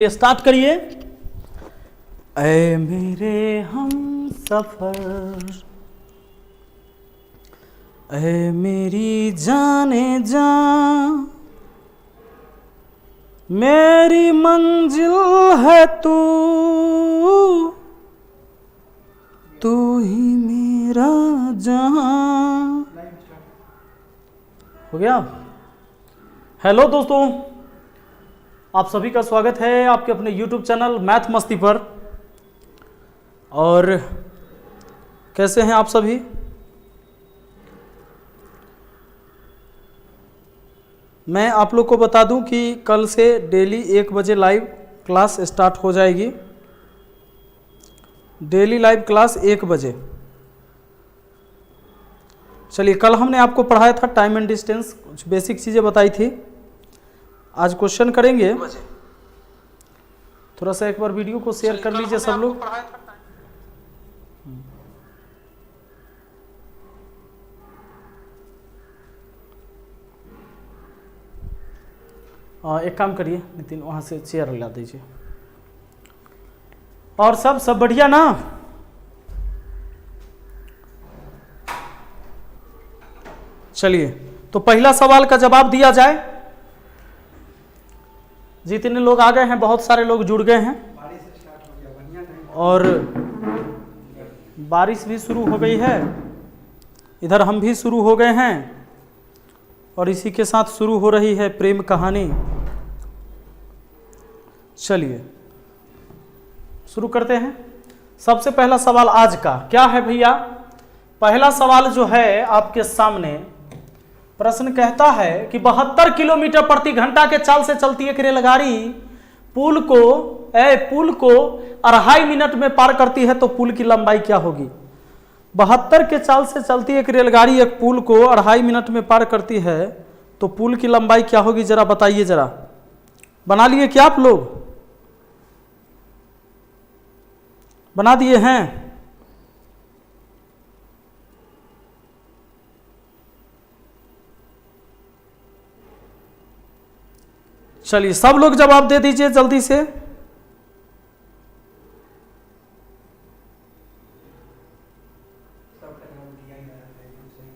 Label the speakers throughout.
Speaker 1: Start करिए। ऐ मेरे हम सफर, ऐ मेरी जाने जान, मेरी मंजिल है तू, तू ही मेरा जहां। हो गया। हेलो दोस्तों, आप सभी का स्वागत है आपके अपने YouTube चैनल मैथ मस्ती पर। और कैसे हैं आप सभी? मैं आप लोग को बता दूं कि कल से डेली 1 बजे लाइव क्लास स्टार्ट हो जाएगी। डेली लाइव क्लास 1 बजे। चलिए, कल हमने आपको पढ़ाया था टाइम एंड डिस्टेंस, कुछ बेसिक चीज़ें बताई थी। आज क्वेश्चन करेंगे। थोड़ा सा एक बार वीडियो को शेयर कर लीजिए सब लोग। एक काम करिए नितिन, वहाँ से चेयर ला दीजिए। और सब बढ़िया ना? चलिए, तो पहला सवाल का जवाब दिया जाए। जितने लोग आ गए हैं, बहुत सारे लोग जुड़ गए हैं और बारिश भी शुरू हो गई है। इधर हम भी शुरू हो गए हैं और इसी के साथ शुरू हो रही है प्रेम कहानी। चलिए शुरू करते हैं। सबसे पहला सवाल आज का क्या है भैया? पहला सवाल जो है आपके सामने, प्रश्न कहता है कि 72 किलोमीटर प्रति घंटा के चाल से चलती एक रेलगाड़ी पुल को 2.5 मिनट में पार करती है, तो पुल की लंबाई क्या होगी? 72 के चाल से चलती एक रेलगाड़ी एक पुल को 2.5 मिनट में पार करती है, तो पुल की लंबाई क्या होगी? जरा बताइए। जरा बना लिए क्या आप लोग? बना दिए हैं? चलिए, सब लोग जवाब दे दीजिए जल्दी से।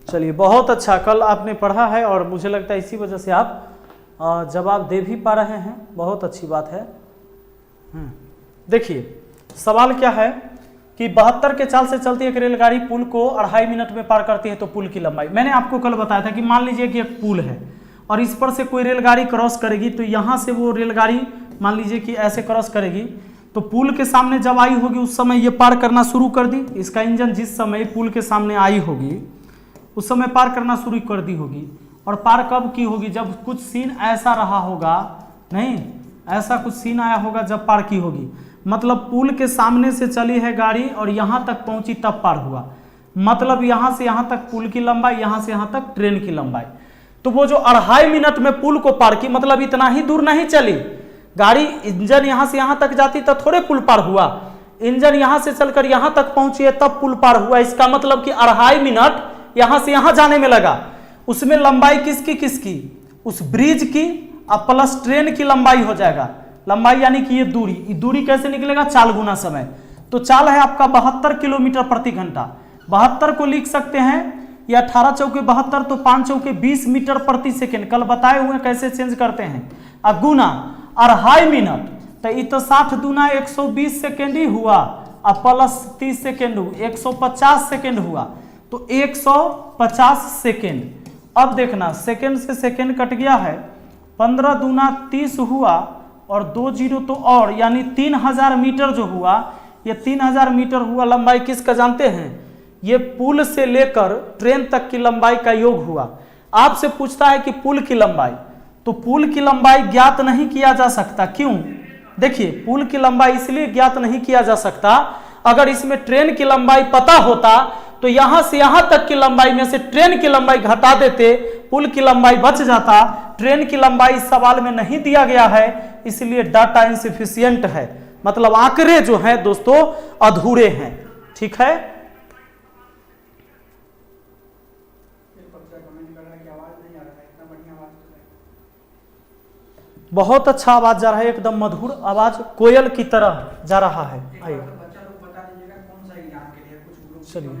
Speaker 1: चलिए, बहुत अच्छा। कल आपने पढ़ा है और मुझे लगता है इसी वजह से आप जवाब दे भी पा रहे हैं। बहुत अच्छी बात है। देखिए सवाल क्या है कि 72 के चाल से चलती एक रेलगाड़ी पुल को 2.5 मिनट में पार करती है, तो पुल की लंबाई। मैंने आपको कल बताया था कि मान लीजिए कि एक पुल है और इस पर से कोई रेलगाड़ी क्रॉस करेगी, तो यहाँ से वो रेलगाड़ी मान लीजिए कि ऐसे क्रॉस करेगी, तो पुल के सामने जब आई होगी उस समय ये पार करना शुरू कर दी। इसका इंजन जिस समय पुल के सामने आई होगी उस समय पार करना शुरू कर दी होगी। और पार कब की होगी? जब कुछ सीन ऐसा रहा होगा, नहीं ऐसा कुछ सीन आया होगा जब पार की होगी। मतलब पुल के सामने से चली है गाड़ी और यहाँ तक पहुंची तब पार हुआ। मतलब यहाँ से यहाँ तक पुल की लंबाई, यहाँ से यहाँ तक ट्रेन की लंबाई। तो वो जो 2.5 मिनट में पुल को पार की, मतलब इतना ही दूर नहीं चली गाड़ी। इंजन यहाँ से यहाँ तक जाती तो थोड़े पुल पार हुआ। इंजन यहाँ से चलकर यहाँ तक पहुंची है तब पुल पार हुआ। इसका मतलब कि 2.5 मिनट यहाँ से यहाँ जाने में लगा। उसमें लंबाई किसकी? उस ब्रिज की अब प्लस ट्रेन की लंबाई हो जाएगा। लंबाई यानी कि ये दूरी कैसे निकलेगा? चाल गुना समय। तो चाल है आपका 72 किलोमीटर प्रति घंटा। 72 को लिख सकते हैं, या 18 चौके 72, तो 5 चौके 20 मीटर प्रति सेकेंड। कल बताए हुए कैसे चेंज करते हैं। गुना 2.5 मिनट, तो ये तो 60 दूना 120 सेकेंड ही हुआ, अब प्लस 30 सेकेंड 150 सेकेंड हुआ, तो 150 सेकेंड। अब देखना, सेकेंड से सेकेंड कट गया है, 15 दूना 30 हुआ और 2 जीरो तो और, यानी 3000 मीटर जो हुआ, ये 3000 मीटर हुआ। लंबाई किसका जानते हैं? ये पुल से लेकर ट्रेन तक की लंबाई का योग हुआ। आपसे पूछता है कि पुल की लंबाई, तो पुल की लंबाई ज्ञात नहीं किया जा सकता। क्यों? देखिए, पुल की लंबाई इसलिए ज्ञात नहीं किया जा सकता, अगर इसमें ट्रेन की लंबाई पता होता तो यहां से यहां तक की लंबाई में से ट्रेन की लंबाई घटा देते, पुल की लंबाई बच जाता। ट्रेन की लंबाई इस सवाल में नहीं दिया गया है, इसलिए डाटा इनसफिशिएंट है। मतलब आंकड़े जो हैं दोस्तों अधूरे हैं। ठीक है? बहुत अच्छा आवाज जा रहा है, एकदम मधुर आवाज कोयल की तरह जा रहा है। आइए चलिए,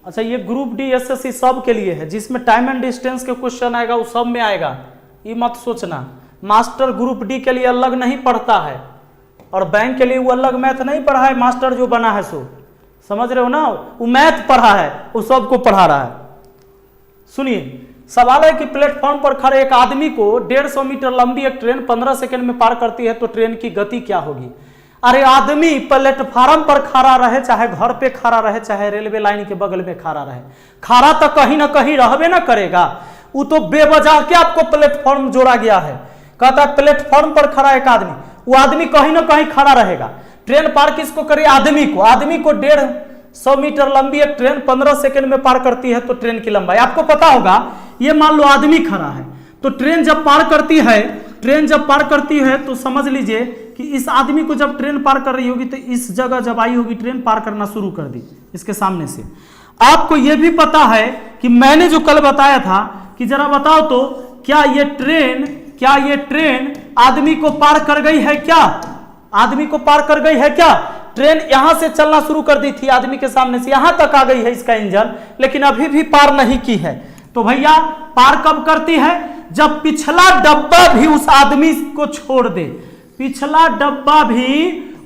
Speaker 1: अच्छा ये ग्रुप डी एसएससी सब के लिए है, जिसमें टाइम एंड डिस्टेंस के क्वेश्चन आएगा वो सब में आएगा, ये मत सोचना। मास्टर ग्रुप डी के लिए अलग नहीं पढ़ता है और बैंक के लिए वो अलग मैथ नहीं पढ़ा है, मास्टर जो बना है सो, समझ रहे हो ना, वो मैथ पढ़ा है, वो सबको पढ़ा रहा है। सुनिए, सवाल है कि प्लेटफॉर्म पर खड़े एक आदमी को 150 मीटर लंबी एक ट्रेन 15 सेकंड में पार करती है तो ट्रेन की गति क्या होगी। अरे आदमी प्लेटफॉर्म पर खड़ा रहे, चाहे घर पे खड़ा रहे, चाहे रेलवे लाइन के बगल में खड़ा रहे, खड़ा तो कहीं ना कहीं रहबे ना करेगा, वो तो बेवजह के आपको प्लेटफॉर्म जोड़ा गया है। कहता है प्लेटफॉर्म पर खड़ा एक आदमी, वो आदमी कहीं ना कहीं खड़ा रहेगा। ट्रेन पार किसको करे? आदमी को। आदमी को 150 मीटर लंबी एक ट्रेन 15 सेकंड में पार करती है तो ट्रेन की लंबाई आपको पता होगा। ये मान लो आदमी खड़ा है, तो ट्रेन जब पार करती है तो समझ लीजिए कि इस आदमी को जब ट्रेन पार कर रही होगी तो इस जगह जब आई होगी, ट्रेन पार करना शुरू कर दी इसके सामने से। आपको यह भी पता है कि मैंने जो कल बताया था कि जरा बताओ तो क्या ये ट्रेन आदमी को पार कर गई है क्या? आदमी को पार कर गई है क्या? ट्रेन यहां से चलना शुरू कर दी थी, आदमी के सामने से यहां तक आ गई है इसका इंजन, लेकिन अभी भी पार नहीं की है। तो भैया पार कब करती है? जब पिछला डब्बा भी उस आदमी को छोड़ दे, पिछला डब्बा भी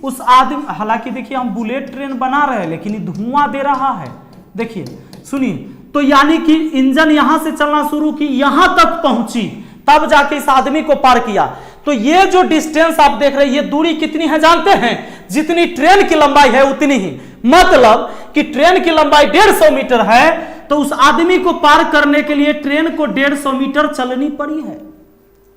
Speaker 1: उस आदमी, हालांकि देखिए हम बुलेट ट्रेन बना रहे हैं लेकिन ये धुआं दे रहा है, देखिए सुनिए, तो यानी कि इंजन यहां से चलना शुरू की, यहां तक पहुंची, तब जाके इस आदमी को पार किया। तो ये जो डिस्टेंस आप देख रहे हैं, ये दूरी कितनी है जानते हैं? जितनी ट्रेन की लंबाई है उतनी ही, मतलब कि ट्रेन की लंबाई 150 मीटर है तो उस आदमी को पार करने के लिए ट्रेन को 150 मीटर चलनी पड़ी है।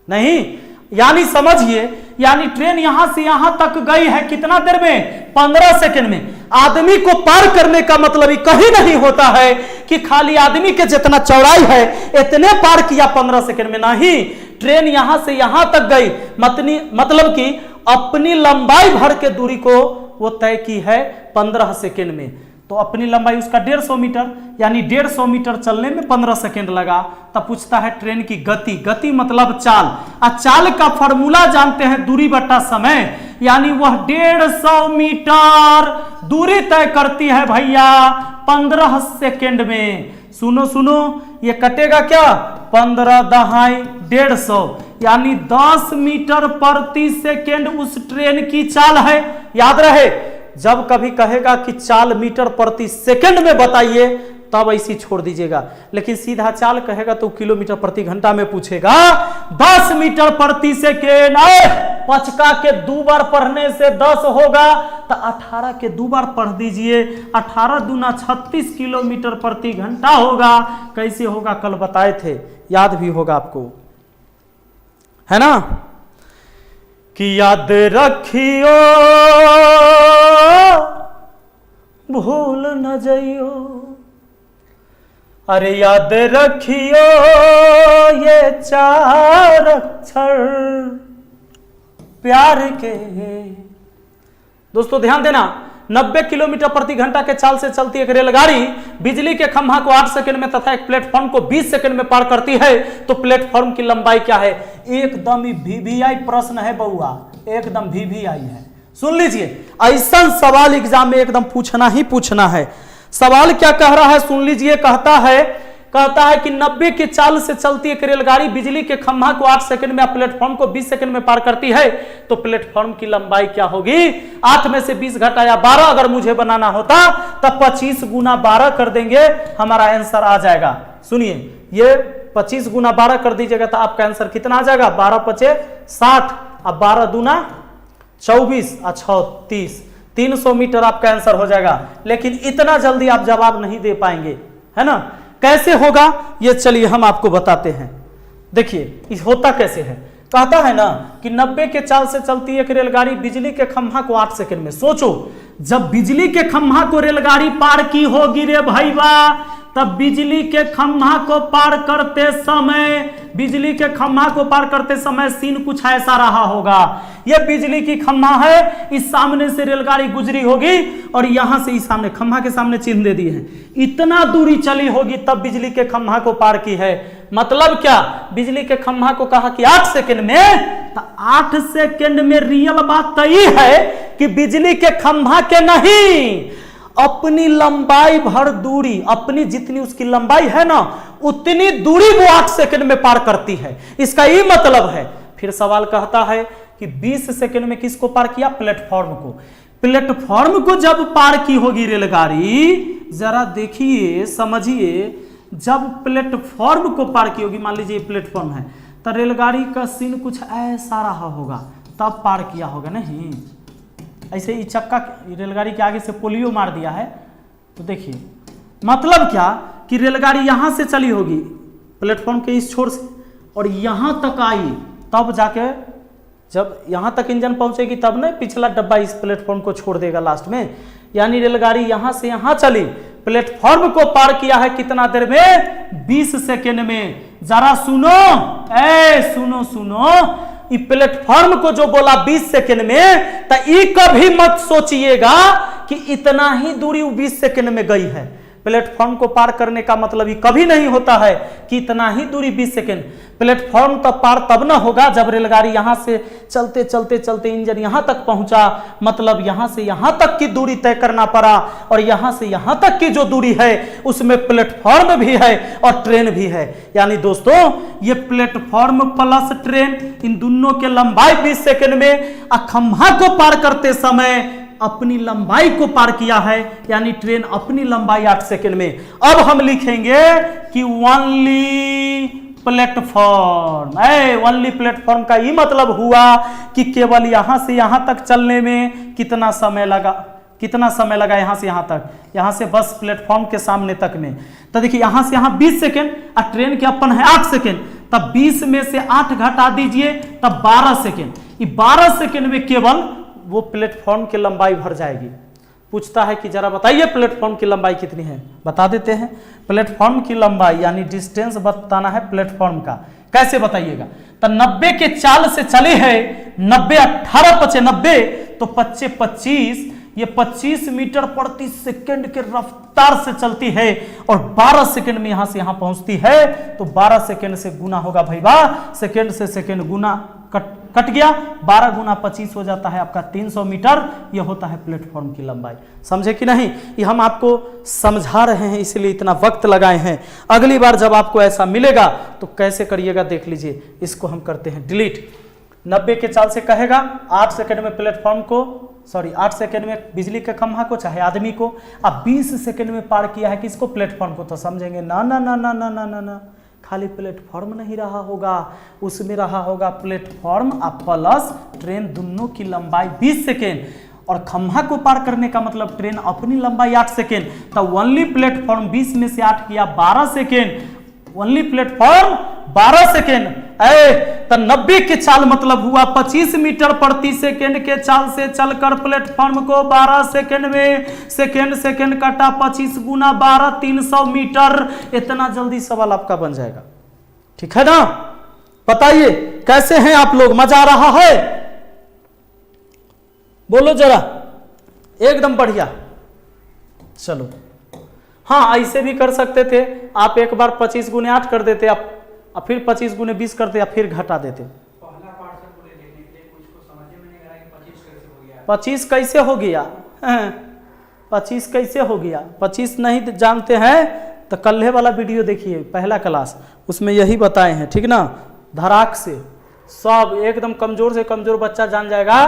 Speaker 1: नहीं, यानी समझिए, यानी ट्रेन यहां से यहां तक गई है कितना देर में? 15 सेकंड में। आदमी को पार करने का मतलब ही कहीं नहीं होता है कि खाली आदमी के जितना चौड़ाई है इतने पार किया 15 सेकंड में, नहीं, ट्रेन यहां से यहां तक गई, मतलब कि अपनी लंबाई भर के दूरी को वो तय की है 15 सेकंड में। तो अपनी लंबाई उसका 150 मीटर, यानी 150 मीटर चलने में 15 सेकंड लगा। तब पूछता है ट्रेन की गति, गति मतलब चाल, और चाल का फॉर्मूला जानते हैं दूरी बटा समय, यानी वह 150 मीटर दूरी तय करती है भैया 15 सेकंड में। सुनो सुनो, ये कटेगा क्या? 15 दहाई 150, यानी 10 मीटर प्रति सेकंड उस ट्रेन की चाल है। याद रहे, जब कभी कहेगा कि चाल मीटर प्रति सेकंड में बताइए तब ऐसी छोड़ दीजिएगा, लेकिन सीधा चाल कहेगा तो किलोमीटर प्रति घंटा में पूछेगा। 10 मीटर प्रति सेकेंड, 5 के 2 बार पढ़ने से 10 होगा तो 18 के 2 बार पढ़ दीजिए, 18 दूना 36 किलोमीटर प्रति घंटा होगा। कैसे होगा कल बताए थे, याद भी होगा आपको, है ना? कि याद रखियो भूल न जाइयो, अरे याद रखियो ये 4 अक्षर प्यार के। दोस्तों ध्यान देना, 90 किलोमीटर प्रति घंटा के चाल से चलती एक रेलगाड़ी बिजली के खंभा को 8 सेकंड में तथा एक प्लेटफॉर्म को 20 सेकंड में पार करती है तो प्लेटफॉर्म की लंबाई क्या है? एकदम ही वीवीआई प्रश्न है बउआ, एकदम वीवीआई है। सुन लीजिए, ऐसा सवाल एग्जाम में एकदम पूछना ही पूछना है। सवाल क्या कह रहा है सुन लीजिए, कहता है कि 90 की चाल से चलती एक रेलगाड़ी बिजली के खंभा को 8 सेकंड में, प्लेटफॉर्म को 20 सेकंड में पार करती है तो प्लेटफॉर्म की लंबाई क्या होगी? 8 में से 20 घटाया 12 अगर मुझे बनाना होता तब 25 गुना 12 कर देंगे, हमारा आंसर आ जाएगा। सुनिए, ये 25 गुना 12 कर दीजिएगा तो आपका आंसर कितना आ जाएगा? 12 पचे 60, अब 12 दूना 24 और 6 30, 300 मीटर आपका आंसर हो जाएगा। लेकिन इतना जल्दी आप जवाब नहीं दे पाएंगे, है ना? कैसे होगा ये चलिए हम आपको बताते हैं। देखिए होता कैसे है, कहता है ना कि 90 के चाल से चलती एक रेलगाड़ी बिजली के खंभा को 8 सेकंड में। सोचो, जब बिजली के खंभा को रेलगाड़ी पार की होगी रे भाईवा, तब बिजली के खंभा को पार करते समय सीन कुछ ऐसा रहा होगा। यह बिजली की खंभा है, इस सामने से रेलगाड़ी गुजरी होगी और यहां से इस सामने खंभा के सामने चिन्ह दे दिए हैं, इतना दूरी चली होगी तब बिजली के खंभा को पार की है। मतलब क्या, बिजली के खंभा को कहा कि 8 सेकंड में, तो 8 सेकंड में रियल बात तो ये है कि बिजली के खंभा के नहीं, अपनी लंबाई भर दूरी, अपनी जितनी उसकी लंबाई है ना उतनी दूरी वो 8 सेकंड में पार करती है। इसका ये मतलब है। फिर सवाल कहता है कि 20 सेकंड में किसको पार किया, प्लेटफॉर्म को। प्लेटफॉर्म को जब पार की होगी रेलगाड़ी, जरा देखिए समझिए, जब प्लेटफॉर्म को पार की होगी, मान लीजिए प्लेटफॉर्म है, तो रेलगाड़ी का सीन कुछ ऐसा रहा होगा, तब पार किया होगा। नहीं ऐसे ही चक्का रेलगाड़ी के आगे से पोलियो मार दिया है, तो देखिए मतलब क्या कि रेलगाड़ी यहां से चली होगी प्लेटफॉर्म के इस छोर से और यहां तक आई, तब जाके जब यहां तक इंजन पहुंचेगी तब ना पिछला डब्बा इस प्लेटफॉर्म को छोड़ देगा लास्ट में। यानी रेलगाड़ी यहां से यहां चली, प्लेटफॉर्म को पार किया है कितना देर में, 20 सेकेंड में। जरा सुनो, सुनो सुनो, ये प्लेटफॉर्म को जो बोला 20 सेकेंड में, तो ये कभी मत सोचिएगा कि इतना ही दूरी 20 सेकेंड में गई है। प्लेटफॉर्म को पार करने का मतलब ये कभी नहीं होता है कि इतना ही दूरी 20 सेकेंड। प्लेटफॉर्म तो पार तब ना होगा जब रेलगाड़ी यहां से चलते चलते चलते इंजन यहां तक पहुंचा, मतलब यहां से यहां तक की दूरी तय करना पड़ा, और यहां से यहां तक की जो दूरी है उसमें प्लेटफॉर्म भी है और ट्रेन भी है। यानी दोस्तों ये प्लेटफॉर्म प्लस ट्रेन, इन दोनों के लंबाई 20 सेकेंड में, खंभा को पार करते समय अपनी लंबाई को पार किया है, यानी ट्रेन अपनी लंबाई 8 सेकेंड में। अब हम लिखेंगे कि ओनली प्लेटफॉर्म, ओनली प्लेटफॉर्म का ये मतलब हुआ कि केवल यहां से यहां तक चलने में कितना समय लगा, कितना समय लगा यहां से यहां तक, यहां से बस प्लेटफॉर्म के सामने तक में। तो देखिए यहां से यहां 20 सेकेंड और ट्रेन के अपन है 8 सेकेंड, तब 20 में से 8 घटा दीजिए तब 12 सेकेंड। ये 12 सेकेंड में केवल वो प्लेटफॉर्म की लंबाई भर जाएगी। पूछता है कि जरा बताइए प्लेटफॉर्म की लंबाई कितनी है, बता देते हैं। प्लेटफॉर्म की लंबाई यानी डिस्टेंस बताना है प्लेटफॉर्म का, कैसे बताइएगा, तो 90 के चाल से चले हैं, 90 18 पचे 90, तो 25 25, ये 25 मीटर प्रति सेकंड के रफ्तार से चलती है और 12 सेकंड में यहां से यहां पहुंचती है। तो 12 सेकंड से गुना होगा भाई वाह, सेकंड से सेकंड गुना कट गया, 12 गुना 25 हो जाता है आपका 300 मीटर। यह होता है प्लेटफॉर्म की लंबाई। समझे कि नहीं, ये हम आपको समझा रहे हैं इसलिए इतना वक्त लगाए हैं। अगली बार जब आपको ऐसा मिलेगा तो कैसे करिएगा देख लीजिए। इसको हम करते हैं डिलीट। 90 के चाल से कहेगा 8 सेकंड में प्लेटफॉर्म को, 8 सेकंड में बिजली के खंभा को चाहे आदमी को, अब 20 सेकंड में पार किया है किसको, प्लेटफॉर्म को। तो समझेंगे ना ना ना ना ना ना ना ना, खाली प्लेटफॉर्म नहीं रहा होगा, उसमें रहा होगा प्लेटफॉर्म प्लस ट्रेन, दोनों की लंबाई 20 सेकेंड, और खंभा को पार करने का मतलब ट्रेन अपनी लंबाई 8 सेकेंड। तो ओनली प्लेटफॉर्म 20 में से 8 किया 12 सेकेंड, ओनली प्लेटफॉर्म 12 सेकेंड। तो 90 के चाल मतलब हुआ 25 मीटर प्रति सेकेंड के चाल से चलकर प्लेटफॉर्म को 12 सेकेंड में, सेकेंड सेकेंड काटा 25 गुना 12, 300 मीटर। इतना जल्दी सवाल आपका बन जाएगा, ठीक है ना। बताइए कैसे हैं आप लोग, मजा आ रहा है, बोलो जरा, एकदम बढ़िया। चलो हाँ, ऐसे भी कर सकते थे आप, एक बार 25 गुने 8 कर देते आप, और फिर 25 गुने 20 करते, या फिर घटा देते। 25 कैसे हो गया, 25 कैसे हो गया, 25 नहीं जानते हैं तो कल्हे वाला वीडियो देखिए, पहला क्लास, उसमें यही बताए हैं, ठीक ना। धड़ाक से सब एकदम कमजोर से कमजोर बच्चा जान जाएगा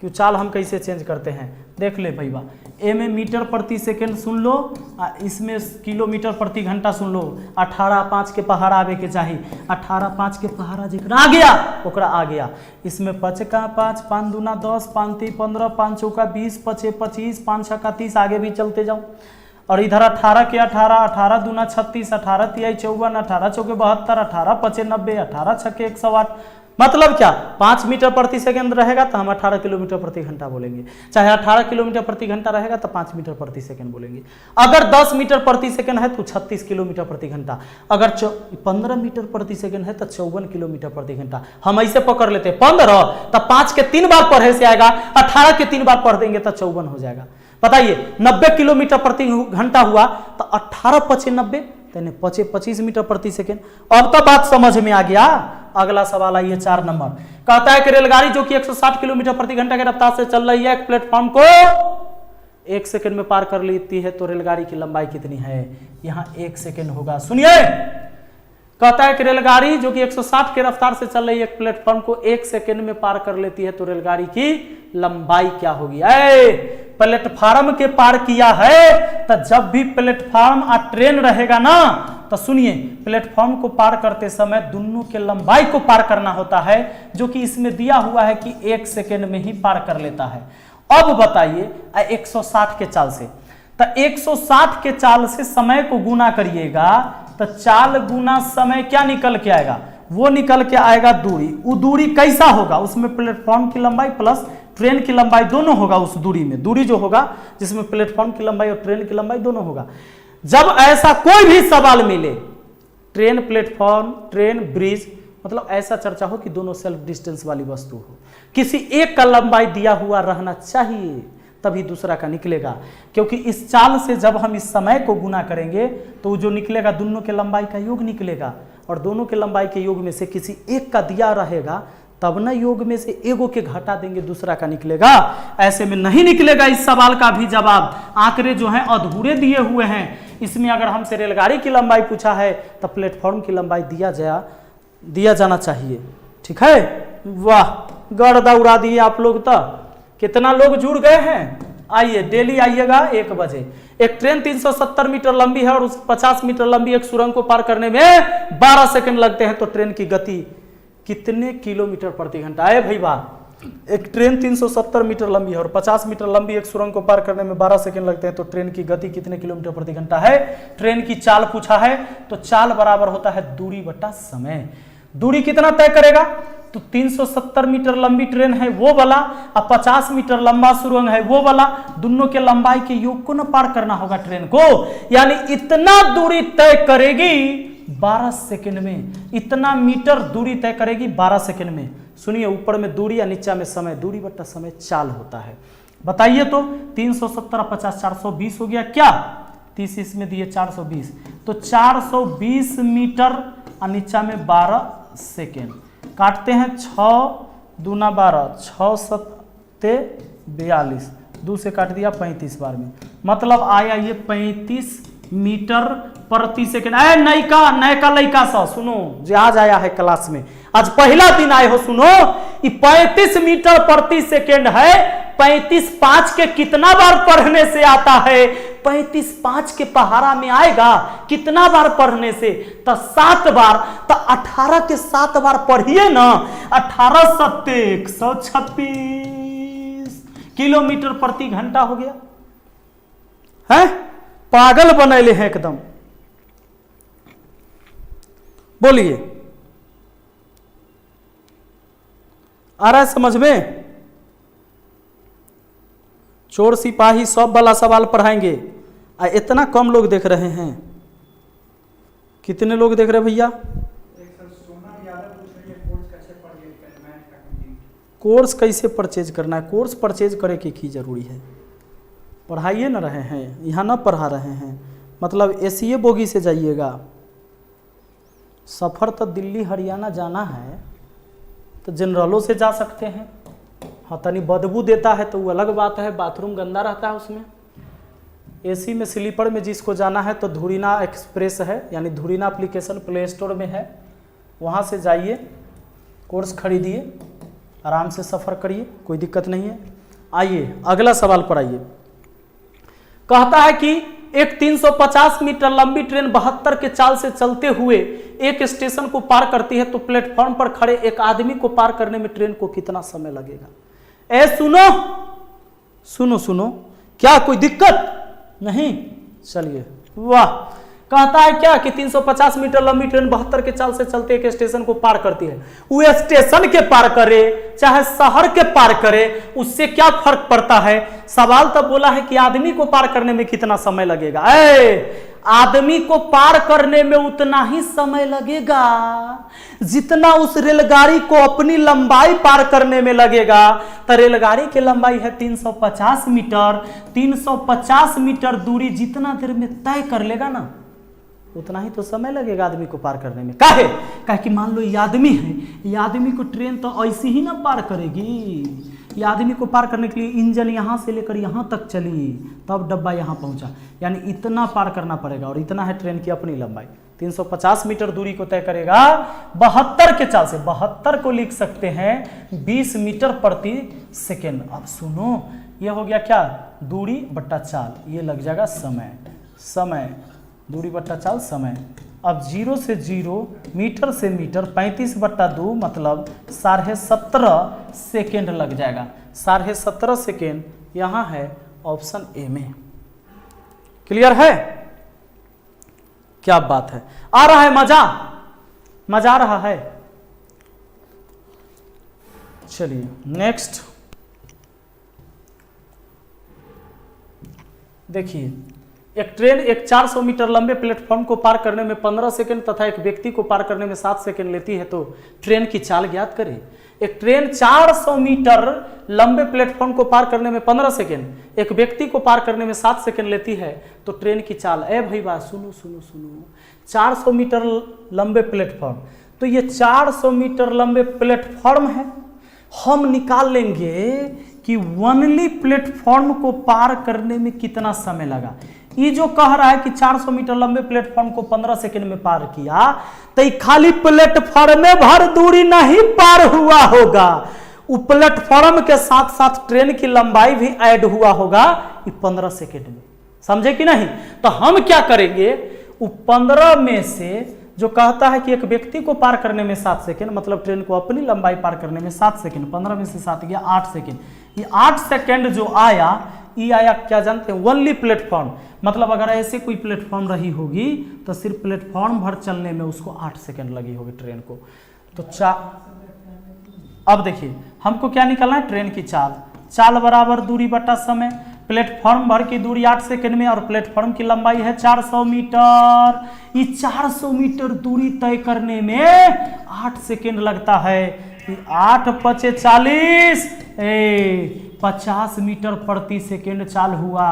Speaker 1: कि चाल हम कैसे चेंज करते हैं। देख ले भैया, ए में मीटर प्रति सेकेंड सुन लो, इसमें किलोमीटर प्रति घंटा सुन लो। 18/5 के पहाड़ा आवे के चाहिए, 18/5 के पहाड़ा जितना आ गया ओकरा आ गया। इसमें 5 का 5, 5 दूना 10, 5 3 15, 5 चौका 20, 5 6 25, 5 6 30, आगे भी चलते जाओ। और इधर 18 के 18, 18 दूना 36, 18 तिहाई 54, 18 चौके 72, 18 पचे 90, 18 छक्के 108। मतलब क्या, 5 मीटर प्रति सेकंड रहेगा तो हम 18 किलोमीटर प्रति घंटा बोलेंगे, चाहे 18 किलोमीटर प्रति घंटा रहेगा तो 5 मीटर प्रति सेकंड बोलेंगे। अगर 10 मीटर प्रति सेकंड है तो 36 किलोमीटर प्रति घंटा, अगर 15 मीटर प्रति सेकंड है तो 54 किलोमीटर प्रति घंटा। हम ऐसे पकड़ लेते हैं 15, तो 5 के 3 बार पढ़े से आएगा, 18 के 3 बार पढ़ देंगे तो 54 हो जाएगा। बताइए 90 किलोमीटर प्रति घंटा हुआ तो 18 पचे 90, यानी 25 मीटर प्रति सेकेंड। अब तो बात समझ में आ गया। अगला सवाल आइए 4 नंबर, कहता है कि रेलगाड़ी जो कि 160 किलोमीटर प्रति घंटा की रफ्तार से चल रही है एक प्लेटफॉर्म को 1 सेकेंड में पार कर लेती है, तो रेलगाड़ी की लंबाई कितनी है? यहां 1 सेकेंड होगा। सुनिए, कहता है कि रेलगाड़ी जो कि 160 की रफ्तार से चल रही है एक प्लेटफॉर्म को 1 सेकेंड में पार कर लेती है, तो रेलगाड़ी की लंबाई क्या होगी? प्लेटफार्म के पार किया है, तो जब भी प्लेटफार्म और ट्रेन रहेगा ना, तो सुनिए, प्लेटफॉर्म को पार करते समय दोनों के लंबाई को पार करना होता है, जो कि इसमें दिया हुआ है कि 1 सेकेंड में ही पार कर लेता है। अब बताइए 160 के चाल से, तो 160 के चाल से समय को गुना करिएगा, तो चाल गुना समय क्या निकल के आएगा? वो निकल के आएगा दूरी। वो दूरी कैसा होगा? उसमें प्लेटफॉर्म की लंबाई प्लस ट्रेन की लंबाई दोनों होगा। उस दूरी में, दूरी जो होगा जिसमें प्लेटफॉर्म की लंबाई और ट्रेन की लंबाई दोनों होगा। जब ऐसा कोई भी सवाल मिले, ट्रेन प्लेटफॉर्म, ट्रेन ब्रिज, मतलब ऐसा चर्चा हो कि दोनों सेल्फ डिस्टेंस वाली वस्तु हो, किसी एक का लंबाई दिया हुआ रहना चाहिए, तभी दूसरा का निकलेगा। क्योंकि इस चाल से जब हम इस समय को गुना करेंगे तो जो निकलेगा दोनों के लंबाई का योग निकलेगा, और दोनों के लंबाई के योग में से किसी एक का दिया रहेगा, तब ना योग में से एगो के घटा देंगे, दूसरा का निकलेगा। ऐसे में नहीं निकलेगा। इस सवाल का भी जवाब, आंकड़े जो हैं अधूरे दिए हुए हैं। इसमें अगर हमसे रेलगाड़ी की लंबाई पूछा है तो प्लेटफॉर्म की लंबाई दिया जाना चाहिए। ठीक है, वाह, गर्दा उड़ा दिए आप लोग। तो कितना लोग जुड़ गए हैं? आइए, डेली आइएगा 1 बजे। एक ट्रेन 370 मीटर लंबी है और उस 50 मीटर लंबी एक सुरंग को पार करने में 12 सेकंड लगते हैं, तो ट्रेन की गति कितने किलोमीटर प्रति घंटा है? भाई बात, एक ट्रेन 370 मीटर लंबी है और 50 मीटर लंबी एक सुरंग को पार करने में 12 सेकंड लगते हैं, तो ट्रेन की गति कितने किलोमीटर प्रति घंटा है? ट्रेन की चाल पूछा है, तो चाल बराबर होता है दूरी बटा समय। दूरी कितना तय करेगा? तो 370 मीटर लंबी ट्रेन है वो वाला, और 50 मीटर लंबा सुरंग है वो वाला, दोनों के लंबाई के योग को न पार करना होगा ट्रेन को। यानी इतना दूरी तय करेगी 12 सेकंड में, इतना मीटर दूरी तय करेगी 12 सेकंड में। सुनिए, ऊपर में दूरी या नीचा में समय, दूरी बटा समय चाल होता है। बताइए तो 370 50 420 हो गया क्या? 30 इसमें दिए 420, तो 420 मीटर और नीचा में 12 सेकेंड। काटते हैं, 6 दूना 12, 6 सत्ते 42, 2 से काट दिया 35 बार में, मतलब आया ये 35 मीटर प्रति सेकेंड। नयका लइका सा सुनो, जो आज आया है क्लास में, आज पहला दिन आए हो, सुनो, ये 35 मीटर प्रति सेकेंड है। 35 5 के कितना बार पढ़ने से आता है? 35 5 के पहाड़ा में आएगा कितना बार पढ़ने से? तो 7 बार। तो 18 के 7 बार पढ़िए ना, 18 सत्ते 126 किलोमीटर प्रति घंटा हो गया है। पागल बनैले हैं एकदम। बोलिए, आ रहा है समझ में? चोर सिपाही सब वाला सवाल पढ़ाएंगे। इतना कम लोग देख रहे हैं। कितने लोग देख रहे हैं भैया? कोर्स कैसे परचेज करना है? कोर्स परचेज करे की जरूरी है? पढ़ाइए ना रहे हैं, यहाँ ना पढ़ा रहे हैं, मतलब एसीए बोगी से जाइएगा। सफ़र तो दिल्ली हरियाणा जाना है तो जनरलों से जा सकते हैं। हाँ, तनी बदबू देता है तो वो अलग बात है, बाथरूम गंदा रहता है उसमें। एसी में स्लीपर में जिसको जाना है तो धुरीना एक्सप्रेस है, यानी धुरीना एप्लीकेशन प्ले स्टोर में है, वहाँ से जाइए, कोर्स खरीदिए, आराम से सफ़र करिए, कोई दिक्कत नहीं है। आइए अगला सवाल पढ़ाइए। कहता है कि एक 350 मीटर लंबी ट्रेन 72 के चाल से चलते हुए एक स्टेशन को पार करती है, तो प्लेटफॉर्म पर खड़े एक आदमी को पार करने में ट्रेन को कितना समय लगेगा? सुनो सुनो सुनो, क्या कोई दिक्कत नहीं? चलिए, वाह। कहता है क्या कि 350 मीटर लंबी ट्रेन 72 के चाल से चलते एक स्टेशन को पार करती है। वो स्टेशन के पार करे चाहे शहर के पार करे, उससे क्या फर्क पड़ता है? सवाल तब बोला है कि आदमी को पार करने में कितना समय लगेगा। आदमी को पार करने में उतना ही समय लगेगा जितना उस रेलगाड़ी को अपनी लंबाई पार करने में लगेगा। तो रेलगाड़ी की लंबाई है 350 मीटर। 350 मीटर दूरी जितना देर में तय कर लेगा ना, उतना ही तो समय लगेगा आदमी को पार करने में। काहे कि मान लो ये आदमी है, ये आदमी को ट्रेन तो ऐसी ही ना पार करेगी। ये आदमी को पार करने के लिए इंजन यहाँ से लेकर यहाँ तक चली, तब डब्बा यहाँ पहुँचा, यानी इतना पार करना पड़ेगा। और इतना है ट्रेन की अपनी लंबाई। 350 मीटर दूरी को तय करेगा 72 के चाल से। 72 को लिख सकते हैं 20 मीटर प्रति सेकेंड। अब सुनो, ये हो गया क्या, दूरी बट्टा चाल, ये लग जाएगा समय, दूरी बट्टा चाल समय। अब 0 से 0, मीटर से मीटर, 35/2 मतलब 17.5 सेकेंड लग जाएगा। 17.5 सेकेंड यहाँ है ऑप्शन ए में। क्लियर है? क्या बात है, आ रहा है मजा आ रहा है। चलिए नेक्स्ट देखिए, एक ट्रेन एक 400 मीटर लंबे प्लेटफॉर्म को पार करने में 15 सेकंड तथा एक व्यक्ति को पार करने में 7 सेकंड लेती है, तो ट्रेन की चाल ज्ञात करें। एक ट्रेन 400 मीटर लंबे प्लेटफॉर्म को पार करने में 15 सेकंड, एक व्यक्ति को पार करने में 7 सेकंड लेती है, तो ट्रेन की चाल। ए भाई बात सुनो, 400 मीटर लंबे प्लेटफॉर्म, तो ये 400 मीटर लंबे प्लेटफॉर्म है। हम निकाल लेंगे कि वनली प्लेटफॉर्म को पार करने में कितना समय लगा। ये जो कह रहा है कि 400 मीटर लंबे प्लेटफॉर्म को 15 सेकंड में पार किया, तो ये खाली प्लेटफॉर्म में भर दूरी नहीं पार हुआ होगा, वो प्लेटफॉर्म के साथ साथ ट्रेन की लंबाई भी ऐड हुआ होगा 15 सेकंड में। समझे कि नहीं? तो हम क्या करेंगे, वो 15 में से जो कहता है कि एक व्यक्ति को पार करने में 7 सेकंड, मतलब ट्रेन को अपनी लंबाई पार करने में 7 सेकंड, 15 में से 7 गया 8 सेकंड। ये 8 सेकंड जो आया, ये आया क्या जानते हैं, वनली प्लेटफॉर्म। मतलब अगर ऐसे कोई प्लेटफॉर्म रही होगी तो सिर्फ प्लेटफॉर्म भर चलने में उसको 8 सेकंड लगी होगी ट्रेन को। तो अब देखिए हमको क्या निकालना है, ट्रेन की चाल बराबर दूरी बटा समय। प्लेटफॉर्म भर की दूरी 8 सेकंड में और प्लेटफॉर्म की लंबाई है 400 मीटर। ये 400 मीटर दूरी तय करने में 8 सेकंड लगता है। 8 × 5 = 40, 50 मीटर प्रति सेकंड चाल हुआ।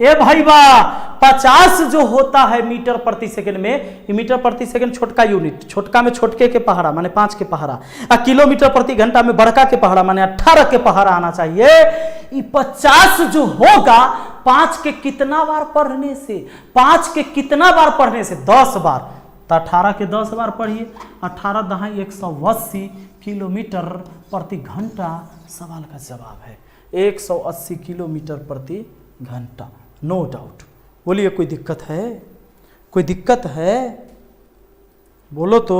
Speaker 1: ए भाई वाह, 50 जो होता है मीटर प्रति सेकंड में, ये मीटर प्रति सेकंड छोटका यूनिट, छोटका में छोटके के पहाड़ा माने 5 के पहाड़ा, किलोमीटर प्रति घंटा में बड़का के पहाड़ा माने 18 के पहाड़ा आना चाहिए। ये 50 जो होगा 5 के कितना बार पढ़ने से, 5 के कितना बार पढ़ने से, 10 बार, तो 18 के 10 बार पढ़िए, 18 × 180 किलोमीटर प्रति घंटा। सवाल का जवाब है 180 किलोमीटर प्रति घंटा, नो डाउट। बोलिए कोई दिक्कत है? कोई दिक्कत है? बोलो तो।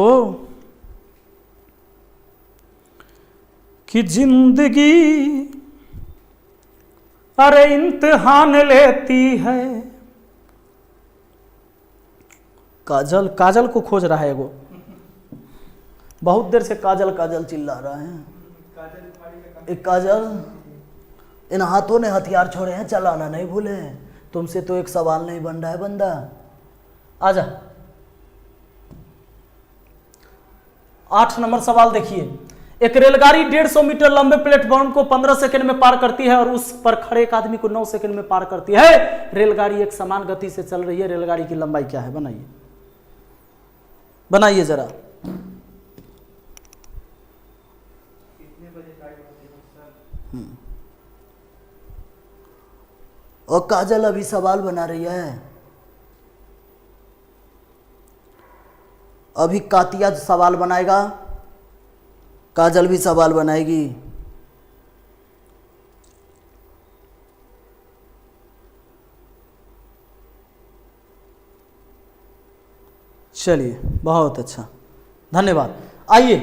Speaker 1: कि जिंदगी अरे इम्तिहान लेती है। काजल को खोज रहा है एगो, बहुत देर से काजल चिल्ला रहा है। एक काजल, इन हाथों ने हथियार छोड़े हैं, चलाना नहीं भूले। तुमसे तो एक सवाल नहीं बन रहा है बंदा, आजा। 8 नंबर सवाल देखिए, एक रेलगाड़ी 150 मीटर लंबे प्लेटफॉर्म को 15 सेकंड में पार करती है और उस पर खड़े एक आदमी को 9 सेकंड में पार करती है। रेलगाड़ी एक समान गति से चल रही है, रेलगाड़ी की लंबाई क्या है? बनाइए जरा। और काजल अभी सवाल बना रही है, अभी कातिया सवाल बनाएगा, काजल भी सवाल बनाएगी। चलिए बहुत अच्छा, धन्यवाद। आइए,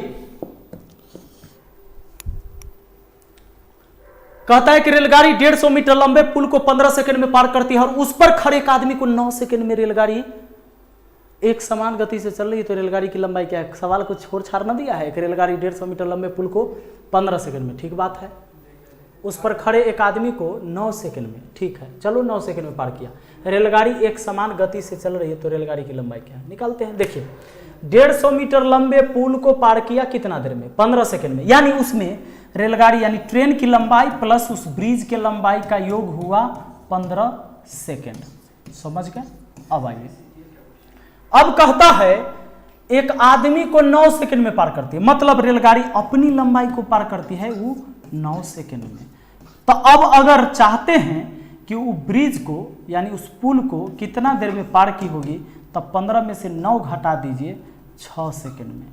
Speaker 1: कहता है कि रेलगाड़ी 150 मीटर लंबे पुल को 15 सेकंड में पार करती है और उस पर खड़े एक आदमी को 9 सेकंड में। रेलगाड़ी एक समान गति से चल रही है, तो रेलगाड़ी की लंबाई क्या है? सवाल कुछ छोड़ छाड़ न दिया है कि रेलगाड़ी 150 मीटर लंबे पुल को 15 सेकंड में, ठीक बात है। उस पर खड़े एक आदमी को 9 सेकंड में, ठीक है, चलो 9 सेकंड में पार किया। रेलगाड़ी एक समान गति से चल रही है, तो रेलगाड़ी की लंबाई क्या है? निकालते हैं। देखिए 150 मीटर लंबे पुल को पार किया कितना देर में? 15 सेकंड में। यानी उसमें रेलगाड़ी यानी ट्रेन की लंबाई प्लस उस ब्रिज के लंबाई का योग हुआ 15 सेकंड। समझ गए? अब आइए अब कहता है एक आदमी को 9 सेकंड में पार करती है, मतलब रेलगाड़ी अपनी लंबाई को पार करती है वो 9 सेकंड में। तो अब अगर चाहते हैं कि वो ब्रिज को यानी उस पुल को कितना देर में पार की होगी, तब 15 में से 9 घटा दीजिए 6 सेकंड में।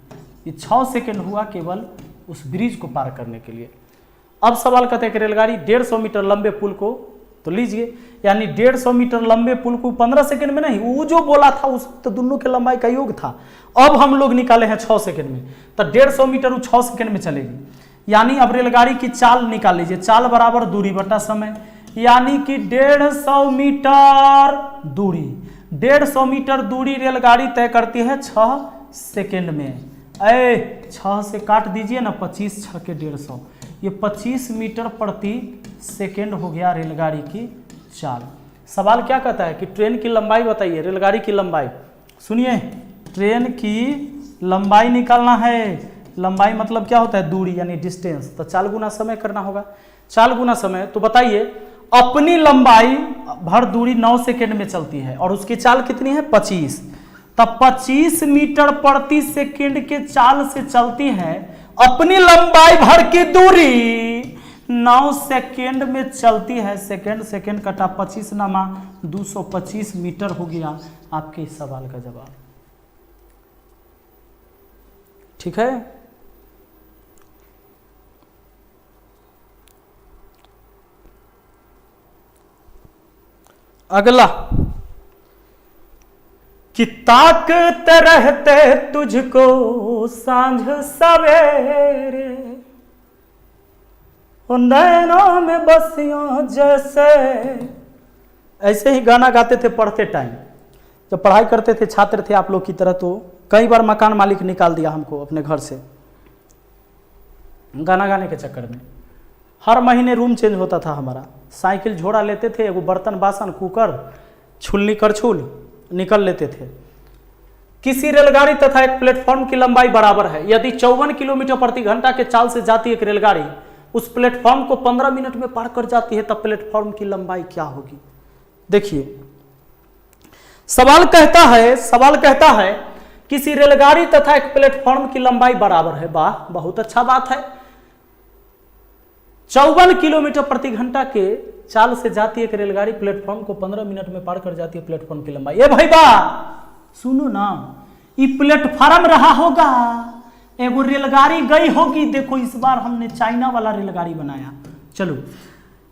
Speaker 1: ये 6 सेकंड हुआ केवल उस ब्रिज को पार करने के लिए। अब सवाल कहते हैं कि रेलगाड़ी 150 मीटर लंबे पुल को, तो लीजिए यानी 150 मीटर लंबे पुल को 15 सेकंड में नहीं, वो जो बोला था उस तो दोनों के लंबाई का योग था। अब हम लोग निकाले हैं 6 सेकंड में, तो 150 मीटर वो 6 सेकंड में चलेगी। यानी अब रेलगाड़ी की चाल निकाल लीजिए, चाल बराबर दूरी बटा समय, यानी कि 150 मीटर दूरी, 150 मीटर दूरी रेलगाड़ी तय करती है 6 सेकंड में। 6 से काट दीजिए ना, 25 6 के 150, ये 25 मीटर प्रति सेकंड हो गया रेलगाड़ी की चाल। सवाल क्या कहता है कि ट्रेन की लंबाई बताइए, रेलगाड़ी की लंबाई। सुनिए, ट्रेन की लंबाई निकालना है। लंबाई मतलब क्या होता है? दूरी यानी डिस्टेंस। तो चाल गुना समय करना होगा। चाल गुना समय, तो बताइए अपनी लंबाई भर दूरी 9 सेकंड में चलती है और उसकी चाल कितनी है? 25। तब 25 मीटर प्रति सेकंड के चाल से चलती है, अपनी लंबाई भर की दूरी 9 सेकंड में चलती है। सेकंड सेकंड कटा 25 नामा 225 मीटर हो गया आपके इस सवाल का जवाब। ठीक है, अगला कि ताकते रहते तुझको सांझ सवेरे, नैनों में बसियों जैसे। ऐसे ही गाना गाते थे पढ़ते टाइम, जब पढ़ाई करते थे, छात्र थे आप लोग की तरह, तो कई बार मकान मालिक निकाल दिया हमको अपने घर से गाना गाने के चक्कर में। हर महीने रूम चेंज होता था हमारा। साइकिल झोड़ा लेते थे, एगो बर्तन बासन कुकर छुलनी करछुल निकल लेते थे। किसी रेलगाड़ी तथा एक प्लेटफॉर्म की लंबाई बराबर है। यदि 54 किलोमीटर प्रति घंटा के चाल से जाती एक रेलगाड़ी उस प्लेटफॉर्म को 15 मिनट में पार कर जाती है, तब प्लेटफॉर्म की लंबाई क्या होगी? देखिए सवाल कहता है किसी रेलगाड़ी तथा एक प्लेटफॉर्म की लंबाई बराबर है। वाह, बहुत अच्छा बात है। 54 किलोमीटर प्रति घंटा के चाल से जाती है एक रेलगाड़ी, प्लेटफॉर्म को 15 मिनट में पार कर जाती है। प्लेटफॉर्म की लंबाई, ये भाई बा सुनो ना, ये प्लेटफॉर्म रहा होगा, एगो रेलगाड़ी गई होगी। देखो इस बार हमने चाइना वाला रेलगाड़ी बनाया। चलो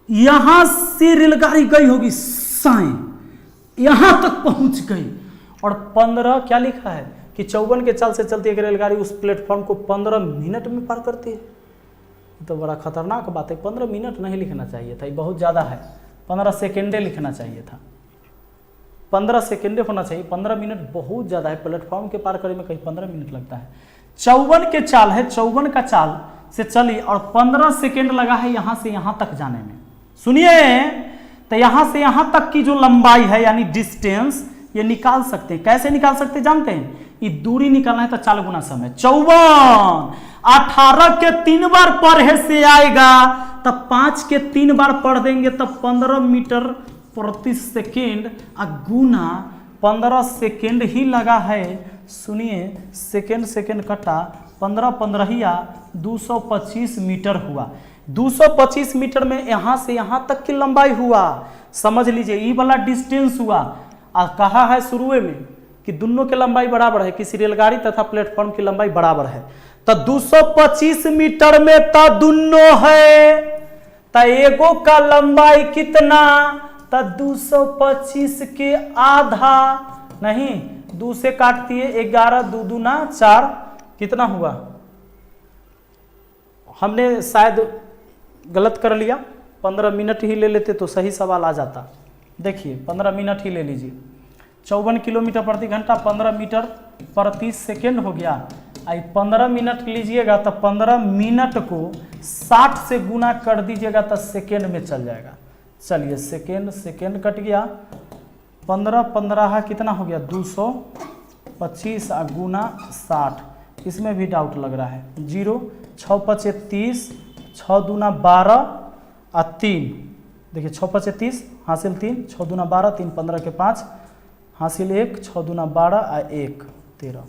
Speaker 1: यहां से रेलगाड़ी गई होगी, साएं यहां तक पहुंच गई, और 15 क्या लिखा है कि 54 के चाल से चलती है रेलगाड़ी उस प्लेटफॉर्म को 15 मिनट में पार करती है। तो बड़ा खतरनाक बात है। 15 मिनट नहीं लिखना चाहिए था, ये बहुत ज़्यादा है। 15 सेकेंडे लिखना चाहिए था, 15 सेकेंडे होना चाहिए। 15 मिनट बहुत ज़्यादा है। प्लेटफॉर्म के पार करने में कहीं 15 मिनट लगता है। 54 के चाल है, 54 का चाल से चली और 15 सेकेंड लगा है यहाँ से यहाँ तक जाने में। सुनिए, तो यहाँ से यहाँ तक की जो लंबाई है यानी डिस्टेंस, ये निकाल सकते हैं। कैसे निकाल सकते हैं जानते हैं? ये दूरी निकालना है तो चाल गुना समय। 54 18 के 3 बार पढ़े से आएगा, तब 5 के 3 बार पढ़ देंगे तब 15 मीटर प्रति सेकेंड, गुना 15 सेकेंड ही लगा है। सुनिए, सेकेंड सेकेंड कटा 15 15 225 मीटर हुआ। 225 मीटर में यहां से यहां तक की लंबाई हुआ। समझ लीजिए, ये वाला डिस्टेंस हुआ। कहा है शुरू में कि दोनों की लंबाई बराबर है, किसी रेलगाड़ी तथा प्लेटफॉर्म की लंबाई बराबर है। तो 225 मीटर में तो दोनों है, तो एगो का लंबाई कितना? तो 225 के आधा नहीं, 2 से काटती है 11, 2 दूना 4, कितना हुआ? हमने शायद गलत कर लिया, 15 मिनट ही ले लेते तो सही सवाल आ जाता। देखिए 15 मिनट ही ले लीजिए। 54 किलोमीटर प्रति घंटा 15 मीटर प्रति सेकेंड हो गया। आई 15 मिनट लीजिएगा तो 15 मिनट को 60 से गुना कर दीजिएगा तो सेकेंड में चल जाएगा। चलिए सेकेंड सेकेंड कट गया, 15 15 कितना हो गया? 225 गुना 60। इसमें भी डाउट लग रहा है। 0 6 5 30, 6 दूना 12 और 3, देखिए 6 5 30 हासिल 3, 6 दूना 12, 3 15 के 5 हासिल 1, 6 दूना 12 आ 1 13,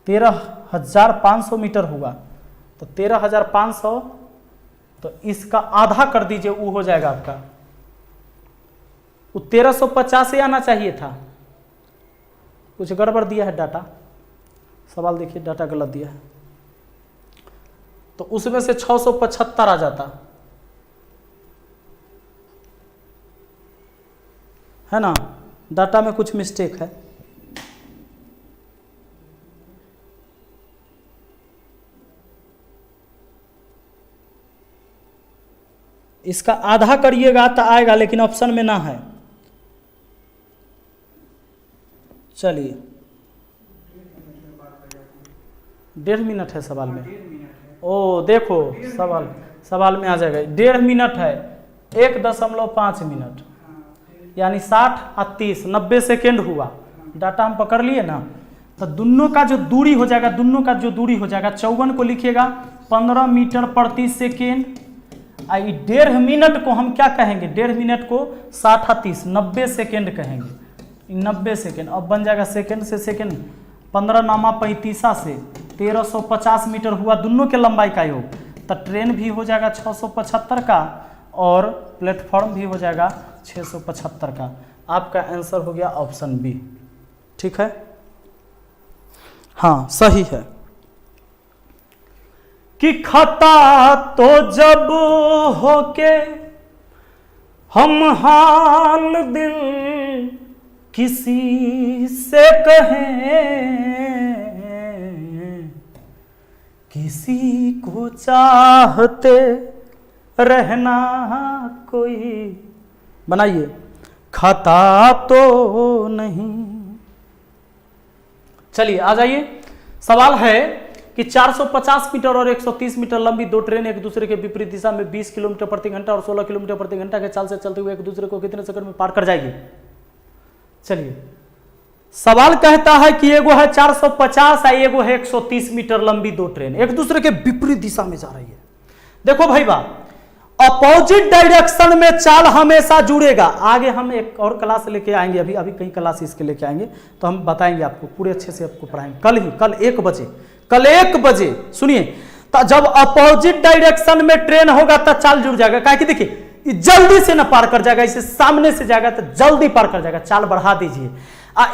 Speaker 1: 13,500 मीटर हुआ। तो 13,500, तो इसका आधा कर दीजिए, वो हो जाएगा आपका, वो 1350 से आना चाहिए था। कुछ गड़बड़ दिया है डाटा, सवाल देखिए डाटा गलत दिया है, तो उसमें से 675 आ जाता है ना, डाटा में कुछ मिस्टेक है। इसका आधा करिएगा तो आएगा, लेकिन ऑप्शन में ना है। चलिए 1.5 मिनट है सवाल में। ओ देखो सवाल में आ जाएगा 1.5 मिनट है, 1.5 मिनट, यानी 60 और 30 90 सेकेंड हुआ। डाटा हम पकड़ लिए ना, तो दोनों का जो दूरी हो जाएगा, 54 को लिखिएगा 15 मीटर प्रति सेकेंड। 1.5 मिनट को हम क्या कहेंगे, 1.5 मिनट को 60 और 30 90 सेकेंड कहेंगे, 90 सेकेंड। अब बन जाएगा सेकेंड से सेकेंड, 15 नामा 35 से 1350 मीटर हुआ, दोनों के लंबाई का योग। तो ट्रेन भी हो जाएगा 675 का और प्लेटफॉर्म भी हो जाएगा 675 का। आपका आंसर हो गया ऑप्शन बी। ठीक है, हाँ सही है। कि खता तो जब होके हम हाल दिल किसी से कहें, किसी को चाहते रहना कोई, बनाइए, खता तो नहीं। चलिए आ जाइए, सवाल है कि 450 मीटर और 130 मीटर लंबी दो ट्रेन एक दूसरे के विपरीत दिशा में 20 किलोमीटर प्रति घंटा और 16 किलोमीटर प्रति घंटा के चाल से चलते हुए एक दूसरे को कितने सेकंड में पार कर जाएगी। चलिए सवाल कहता है कि एगो है 450 और एगो है 130 मीटर लंबी दो ट्रेन एक दूसरे के विपरीत दिशा में जा रही है। देखो भाई बा, अपोजिट डायरेक्शन में चाल हमेशा जुड़ेगा। आगे हम एक और क्लास लेके आएंगे, अभी कई क्लास इसके लेके आएंगे, तो हम बताएंगे आपको, पूरे अच्छे से आपको पढ़ाएंगे कल 1 बजे सुनिए। तो जब अपोजिट डायरेक्शन में ट्रेन होगा तो चाल जुड़ जाएगा। क्या कि देखिए जल्दी से ना पार कर जाएगा, इसे सामने से जाएगा तो जल्दी पार कर जाएगा। चाल बढ़ा दीजिए,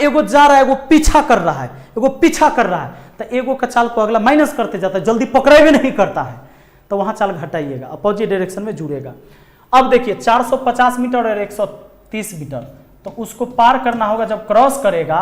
Speaker 1: एगो जा रहा है, एगो पीछा कर रहा है, तो एगो का चाल को अगला माइनस करते जाता है, जल्दी पकड़े भी नहीं करता है, तो वहां चाल घटाइएगा, अपोजिट डायरेक्शन में जुड़ेगा। अब देखिए 450 मीटर और 130 मीटर, तो उसको पार करना होगा। जब क्रॉस करेगा,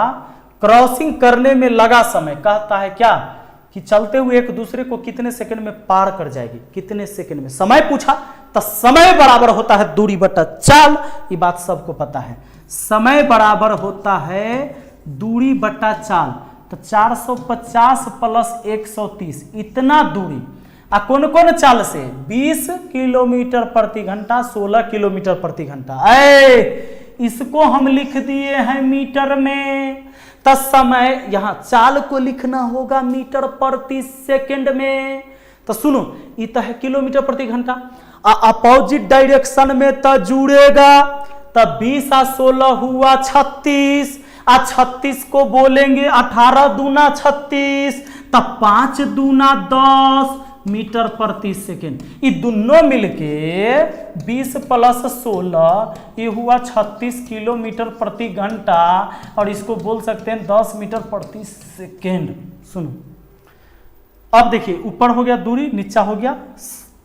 Speaker 1: क्रॉसिंग करने में लगा समय, कहता है क्या कि चलते हुए एक दूसरे को कितने सेकंड में पार कर जाएगी, कितने सेकंड में। समय पूछा तो समय बराबर होता है दूरी बटा चाल, ये बात सबको पता है। समय बराबर होता है दूरी बटा चाल। तो 450 प्लस 130 इतना दूरी, कौन कौन चाल से, 20 किलोमीटर प्रति घंटा, 16 किलोमीटर प्रति घंटा। इसको हम लिख दिए हैं मीटर में, तो समय यहां चाल को लिखना होगा मीटर प्रति सेकंड में। तो सुनो, ये तो है किलोमीटर प्रति घंटा, अपोजिट डायरेक्शन में तो जुड़ेगा। तो 20 और 16 हुआ 36, 36 को बोलेंगे 18 दूना 36, तब 5 दूना 10 मीटर प्रति सेकेंड। ये दोनों मिलके 20 प्लस 16 ये हुआ 36 किलोमीटर प्रति घंटा, और इसको बोल सकते हैं 10 मीटर प्रति सेकेंड। सुनो, अब देखिए ऊपर हो गया दूरी, नीचा हो गया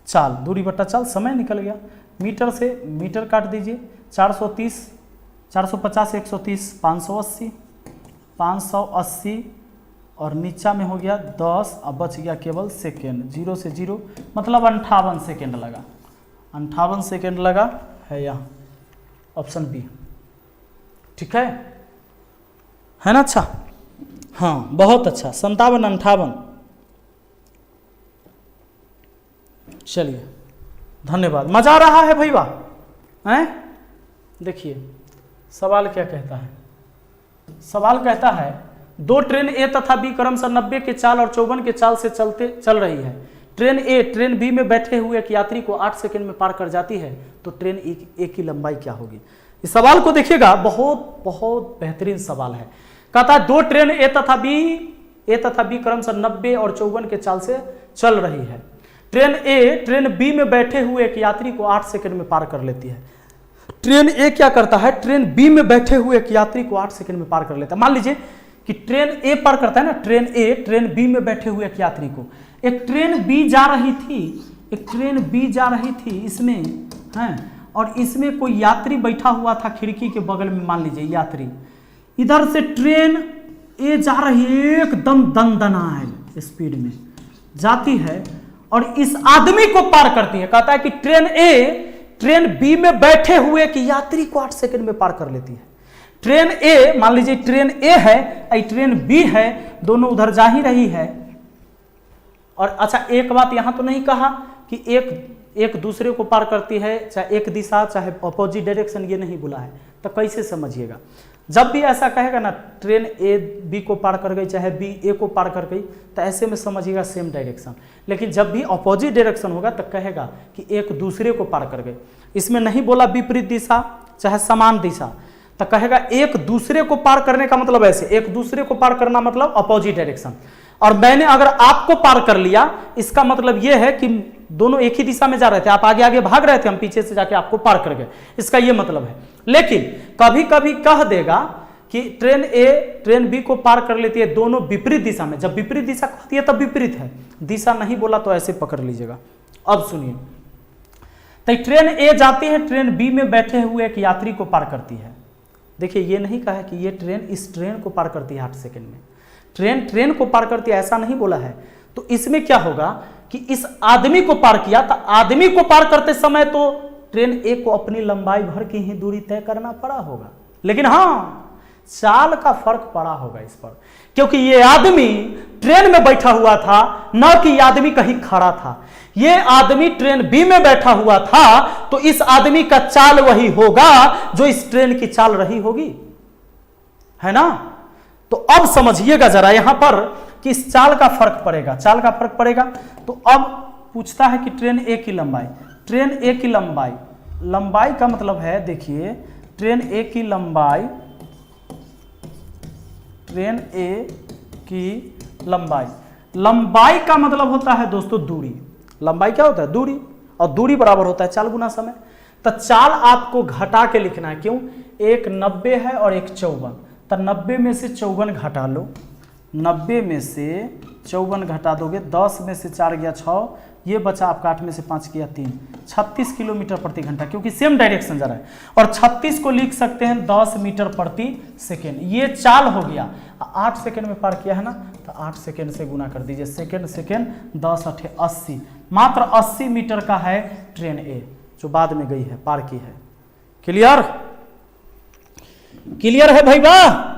Speaker 1: चाल, दूरी बटा चाल, समय निकल गया। मीटर से मीटर काट दीजिए, 430, 450, 130, 580, 580 और नीचा में हो गया 10, अब बच गया केवल सेकेंड, 0 से 0 मतलब 58 सेकेंड लगा, 58 सेकेंड लगा है यहाँ, ऑप्शन बी। ठीक है ना? अच्छा, हाँ बहुत अच्छा, 57, 58। चलिए धन्यवाद, मजा आ रहा है भैया हैं? देखिए सवाल क्या कहता है। सवाल कहता है दो ट्रेन ए तथा बी क्रमशः 90 के चाल और 54 के चाल से चल रही है। ट्रेन ए ट्रेन बी में बैठे हुए एक यात्री को 8 सेकंड में पार कर जाती है, तो ट्रेन ए की लंबाई क्या होगी। इस सवाल को देखिएगा, बहुत बहुत बेहतरीन सवाल है। कहता है दो ट्रेन ए तथा बी क्रमशः 90 और 54 के चाल से चल रही है। ट्रेन ए ट्रेन बी में बैठे हुए एक यात्री को 8 सेकंड में पार कर लेती है। ट्रेन ए क्या करता है, ट्रेन बी में बैठे हुए एक यात्री को 8 सेकंड में पार कर लेता है। मान लीजिए कि ट्रेन ए पार करता है ना, ट्रेन ए ट्रेन बी में बैठे हुए एक यात्री को, एक ट्रेन बी जा रही थी इसमें है, और इसमें कोई यात्री बैठा हुआ था खिड़की के बगल में, मान लीजिए यात्री। इधर से ट्रेन ए जा रही है एकदम दनदनाए स्पीड में जाती है और इस आदमी को पार करती है। कहता है कि ट्रेन ए ट्रेन बी में बैठे हुए कि यात्री को 8 सेकंड में पार कर लेती है। ट्रेन ए, मान लीजिए ट्रेन ए है, ट्रेन बी है, दोनों उधर जा ही रही है। और अच्छा एक बात यहां तो नहीं कहा कि एक दूसरे को पार करती है, चाहे एक दिशा चाहे अपोजिट डायरेक्शन, ये नहीं बोला है। तो कैसे समझिएगा, जब भी ऐसा कहेगा ना ट्रेन ए बी को पार कर गई चाहे बी ए को पार कर गई, तो ऐसे में समझिएगा सेम डायरेक्शन। लेकिन जब भी अपोजिट डायरेक्शन होगा तो कहेगा कि एक दूसरे को पार कर गए। इसमें नहीं बोला विपरीत दिशा चाहे समान दिशा, तो कहेगा एक दूसरे को पार करने का मतलब ऐसे, एक दूसरे को पार करना मतलब अपोजिट डायरेक्शन। और मैंने अगर आपको पार कर लिया, इसका मतलब यह है कि दोनों एक ही दिशा में जा रहे थे, आप आगे आगे भाग रहे थे, हम पीछे से जाके आपको पार कर गए, इसका यह मतलब है। लेकिन कभी कभी कह देगा कि ट्रेन ए ट्रेन बी को पार कर लेती है दोनों विपरीत दिशा में। जब विपरीत दिशा कहती है तब विपरीत है, दिशा नहीं बोला तो ऐसे पकड़ लीजिएगा। अब सुनिए, तो ट्रेन ए जाती है, ट्रेन बी में बैठे हुए एक यात्री को पार करती है। देखिए ये नहीं कहा कि ये ट्रेन इस ट्रेन को पार करती है 8 सेकंड में, ट्रेन को पार करती है ऐसा नहीं बोला है। तो इसमें क्या होगा कि इस आदमी को पार किया, तो आदमी को पार करते समय तो ट्रेन ए को अपनी लंबाई भर की ही दूरी तय करना पड़ा होगा, लेकिन हाँ चाल का फर्क पड़ा होगा इस पर, क्योंकि ये आदमी ट्रेन में बैठा हुआ था, न कि ये आदमी कहीं खड़ा था। ये आदमी ट्रेन बी में बैठा हुआ था, तो इस आदमी का चाल वही होगा जो इस ट्रेन की चाल रही होगी, है ना। तो अब समझिएगा जरा यहां पर कि इस चाल का फर्क पड़ेगा, चाल का फर्क पड़ेगा। तो अब पूछता है कि ट्रेन ए की लंबाई, ट्रेन ए की लंबाई का मतलब है, देखिए ट्रेन ए की लंबाई, ट्रेन ए की लंबाई का मतलब होता है दोस्तों दूरी। लंबाई क्या होता है, दूरी, और दूरी बराबर होता है चाल गुना समय। तो चाल आपको घटा के लिखना है, क्यों, एक 90 है और एक 54, तो 90 में से 54 घटा लो, 90 में से 54 घटा दोगे, 10 में से 4 गया 6, ये बचा आपका 8 में से 5 किया 3, 36 किलोमीटर प्रति घंटा, क्योंकि सेम डायरेक्शन जा रहा है। और 36 को लिख सकते हैं 10 मीटर प्रति सेकेंड, ये चाल हो गया। 8 सेकेंड में पार किया है ना, तो 8 सेकेंड से गुना कर दीजिए, सेकेंड 10 8 80, मात्र 80 मीटर का है ट्रेन ए जो बाद में गई है, पार की है। क्लियर है भाई वाह।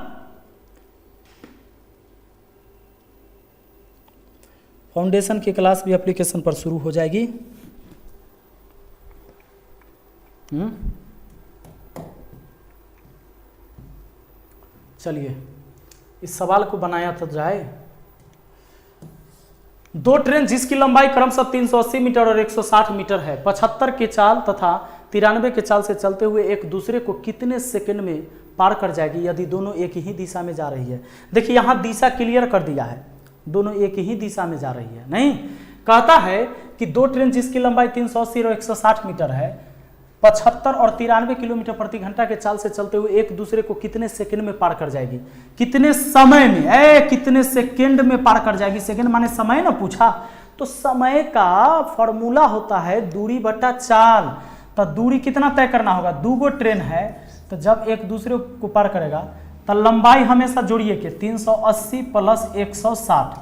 Speaker 1: फाउंडेशन की क्लास भी एप्लीकेशन पर शुरू हो जाएगी। चलिए इस सवाल को बनाया तो जाए। दो ट्रेन जिसकी लंबाई क्रमशः 380 मीटर और 160 मीटर है, 75 के चाल तथा 93 के चाल से चलते हुए एक दूसरे को कितने सेकंड में पार कर जाएगी यदि दोनों एक ही दिशा में जा रही है। देखिए यहां दिशा क्लियर कर दिया है, दोनों एक ही दिशा में जा रही है। नहीं, कहता है कि दो ट्रेन जिसकी लंबाई 380 और 160 मीटर है, 75 और 93 किलोमीटर प्रति घंटा के चाल से चलते हुए एक दूसरे को कितने सेकंड में पार कर जाएगी। कितने समय में, कितने सेकंड में पार कर जाएगी। सेकंड माने समय ना पूछा, तो समय का फॉर्मूला होता है दूरी बटा चाल। तो दूरी कितना तय करना होगा, दो गो ट्रेन है, तो जब एक दूसरे को पार करेगा तो लंबाई हमेशा जोड़िए के 380 प्लस 160,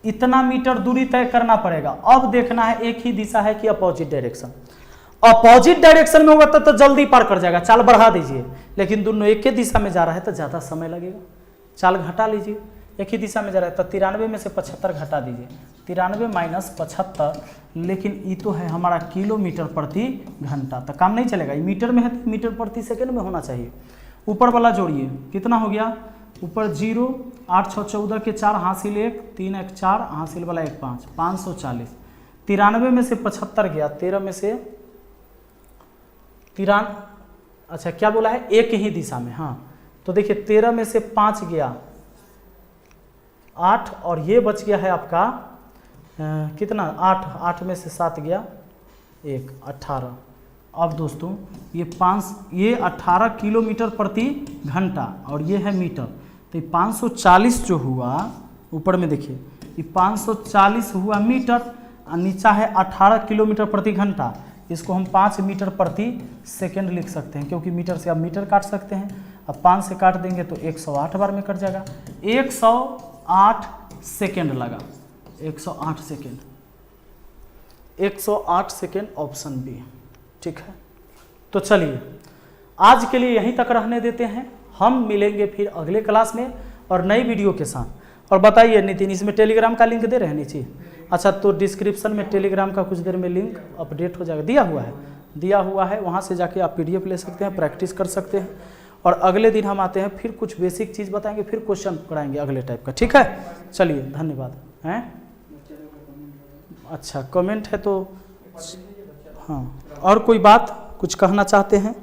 Speaker 1: इतना मीटर दूरी तय करना पड़ेगा। अब देखना है एक ही दिशा है कि अपोजिट डायरेक्शन। अपोजिट डायरेक्शन में होगा तो जल्दी पार कर जाएगा, चाल बढ़ा दीजिए। लेकिन दोनों एक ही दिशा में जा रहा है तो ज्यादा समय लगेगा, चाल घटा लीजिए। एक ही दिशा में जा रहा है तो 93 में से 75 घटा दीजिए, 93 माइनस 75, लेकिन ये तो है हमारा किलोमीटर प्रति घंटा, तो काम नहीं चलेगा। ये मीटर में है तो मीटर प्रति सेकंड में होना चाहिए। ऊपर वाला जोड़िए, कितना हो गया, ऊपर 0, 8 6 14 के 4 हासिल 1, 3 1 4 हासिल वाला 1 5, 540। 93 में से 75 गया, 13 में से अच्छा क्या बोला है, एक ही दिशा में। हाँ तो देखिए 13 में से 5 गया 8 और ये बच गया है आपका कितना 8, 8 में से 7 गया 1, 18। अब दोस्तों ये 18 किलोमीटर प्रति घंटा और ये है मीटर, तो ये 540 जो हुआ ऊपर में देखिए ये 540 हुआ मीटर और नीचा है 18 किलोमीटर प्रति घंटा। इसको हम 5 मीटर प्रति सेकंड लिख सकते हैं, क्योंकि मीटर से आप मीटर काट सकते हैं। अब 5 से काट देंगे तो 108 बार में कट जाएगा। 108 सेकंड लगा, 108 सेकंड, 108 सेकंड ऑप्शन बी। ठीक है, तो चलिए आज के लिए यहीं तक रहने देते हैं। हम मिलेंगे फिर अगले क्लास में और नई वीडियो के साथ। और बताइए नितिन, इसमें टेलीग्राम का लिंक दे रहे हैं नीचे? अच्छा, तो डिस्क्रिप्शन में टेलीग्राम का कुछ देर में लिंक अपडेट हो जाएगा, दिया हुआ है, वहाँ से जाके आप PDF ले सकते हैं, प्रैक्टिस कर सकते हैं। और अगले दिन हम आते हैं फिर कुछ बेसिक चीज़ बताएंगे, फिर क्वेश्चन कराएंगे अगले टाइप का। ठीक है, चलिए धन्यवाद। हैं अच्छा कमेंट है तो हाँ, और कोई बात कुछ कहना चाहते हैं?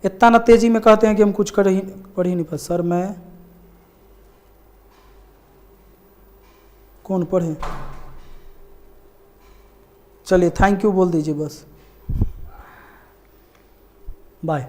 Speaker 1: इतना ना तेजी में कहते हैं कि हम कुछ पढ़ ही नहीं पाते। सर मैं कौन पढ़े? चलिए थैंक यू बोल दीजिए बस, बाय।